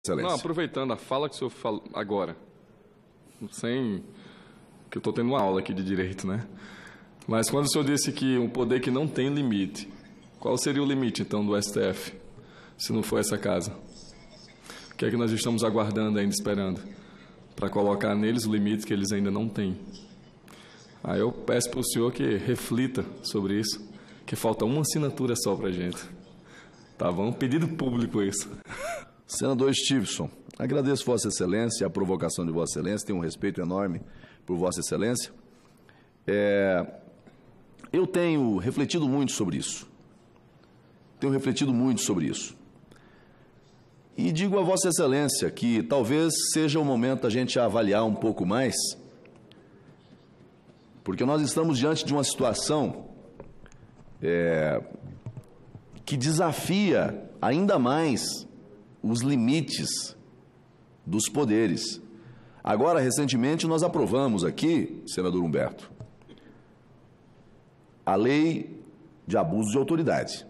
Excelência. Não, aproveitando a fala que o senhor falou agora, sem que eu estou tendo uma aula aqui de direito, né? Mas quando o senhor disse que um poder que não tem limite, qual seria o limite, então, do STF, se não for essa casa? O que é que nós estamos aguardando ainda, esperando, para colocar neles o limite que eles ainda não têm? Aí eu peço para o senhor que reflita sobre isso, que falta uma assinatura só para a gente. Tá bom? Pedido público isso. Senador Stevenson, agradeço Vossa Excelência e a provocação de Vossa Excelência, tenho um respeito enorme por Vossa Excelência. Eu tenho refletido muito sobre isso. E digo a Vossa Excelência que talvez seja o momento da gente avaliar um pouco mais, porque nós estamos diante de uma situação que desafia ainda mais os limites dos poderes. Agora, recentemente, nós aprovamos aqui, senador Humberto, a lei de abuso de autoridade.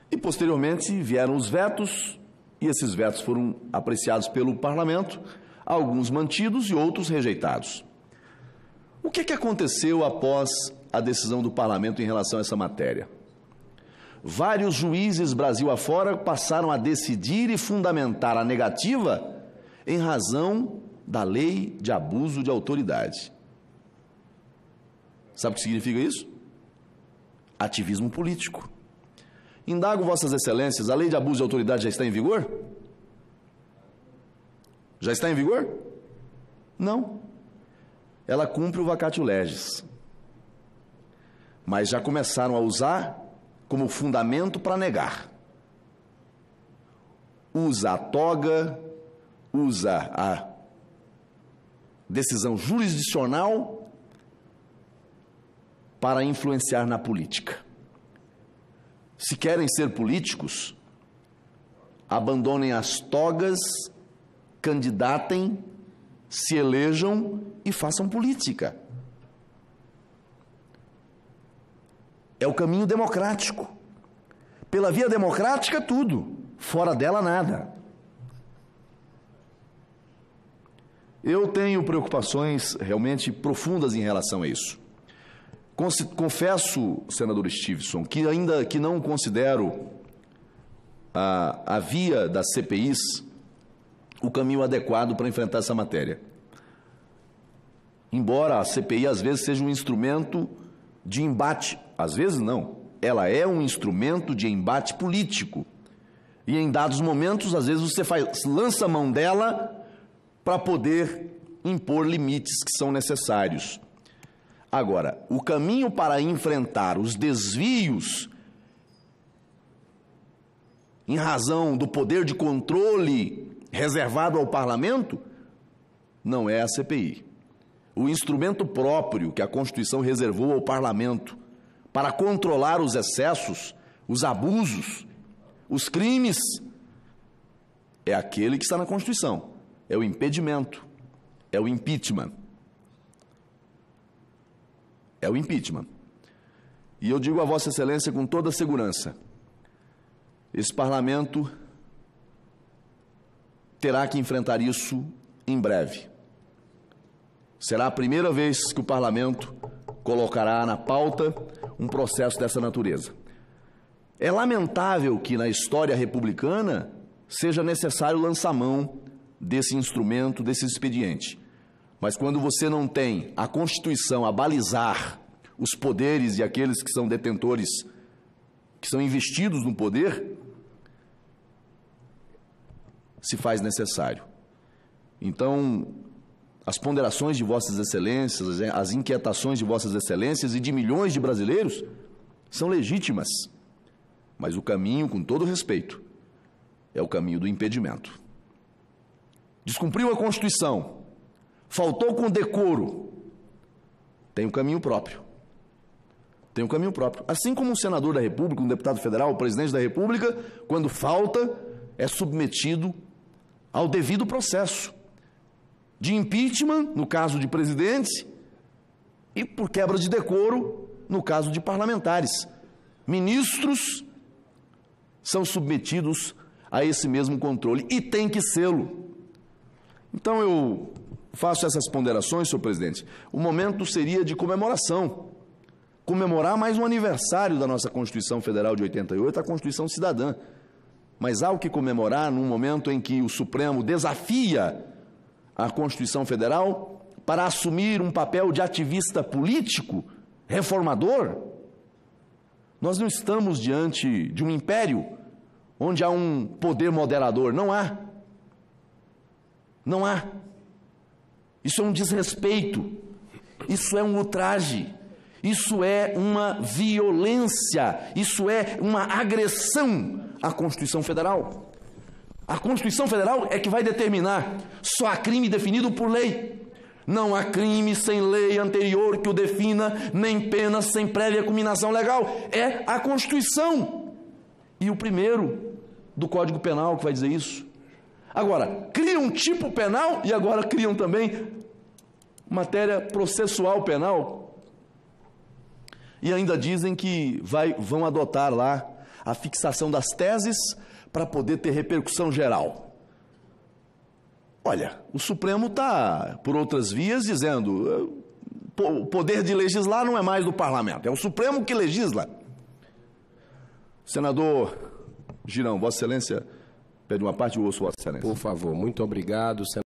E, posteriormente, vieram os vetos, e esses vetos foram apreciados pelo parlamento, alguns mantidos e outros rejeitados. O que aconteceu após a decisão do parlamento em relação a essa matéria? Vários juízes Brasil afora passaram a decidir e fundamentar a negativa em razão da lei de abuso de autoridade. Sabe o que significa isso? Ativismo político. Indago Vossas Excelências, a lei de abuso de autoridade já está em vigor? Já está em vigor? Não. Ela cumpre o vacatio legis. Mas já começaram a usar como fundamento para negar. Usa a toga, usa a decisão jurisdicional para influenciar na política. Se querem ser políticos, abandonem as togas, candidatem, se elejam e façam política. É o caminho democrático. Pela via democrática, tudo. Fora dela, nada. Eu tenho preocupações realmente profundas em relação a isso. Confesso, senador Stevenson, que ainda que não considero a via das CPIs o caminho adequado para enfrentar essa matéria. Embora a CPI, às vezes, seja um instrumento de embate, às vezes não, ela é um instrumento de embate político. E em dados momentos, às vezes, você lança a mão dela para poder impor limites que são necessários. Agora, o caminho para enfrentar os desvios em razão do poder de controle reservado ao parlamento não é a CPI. O instrumento próprio que a Constituição reservou ao parlamento para controlar os excessos, os abusos, os crimes, é aquele que está na Constituição. É o impedimento, é o impeachment. É o impeachment. E eu digo a Vossa Excelência com toda a segurança, esse parlamento terá que enfrentar isso em breve. Será a primeira vez que o parlamento colocará na pauta um processo dessa natureza. É lamentável que na história republicana seja necessário lançar mão desse instrumento, desse expediente. Mas quando você não tem a Constituição a balizar os poderes e aqueles que são detentores, que são investidos no poder, se faz necessário. Então, as ponderações de Vossas Excelências, as inquietações de Vossas Excelências e de milhões de brasileiros são legítimas. Mas o caminho, com todo respeito, é o caminho do impedimento. Descumpriu a Constituição, faltou com decoro, tem um caminho próprio. Tem um caminho próprio. Assim como um senador da República, um deputado federal, o presidente da República, quando falta, é submetido ao devido processo de impeachment, no caso de presidentes, e por quebra de decoro, no caso de parlamentares. Ministros são submetidos a esse mesmo controle, e tem que sê-lo. Então eu faço essas ponderações, senhor presidente. O momento seria de comemoração. Comemorar mais um aniversário da nossa Constituição Federal de 88, a Constituição Cidadã. Mas há o que comemorar num momento em que o Supremo desafia a Constituição Federal para assumir um papel de ativista político, reformador. Nós não estamos diante de um império onde há um poder moderador. Não há. Não há. Isso é um desrespeito. Isso é um ultraje. Isso é uma violência. Isso é uma agressão à Constituição Federal. A Constituição Federal é que vai determinar. Só há crime definido por lei. Não há crime sem lei anterior que o defina, nem pena sem prévia culminação legal. É a Constituição. E o primeiro do Código Penal que vai dizer isso. Agora, criam um tipo penal e agora criam também matéria processual penal. E ainda dizem que vão adotar lá a fixação das teses para poder ter repercussão geral. Olha, o Supremo está, por outras vias, dizendo o poder de legislar não é mais do Parlamento, é o Supremo que legisla. Senador Girão, Vossa Excelência pede uma parte, eu ouço Vossa Excelência. Por favor, muito obrigado, senador.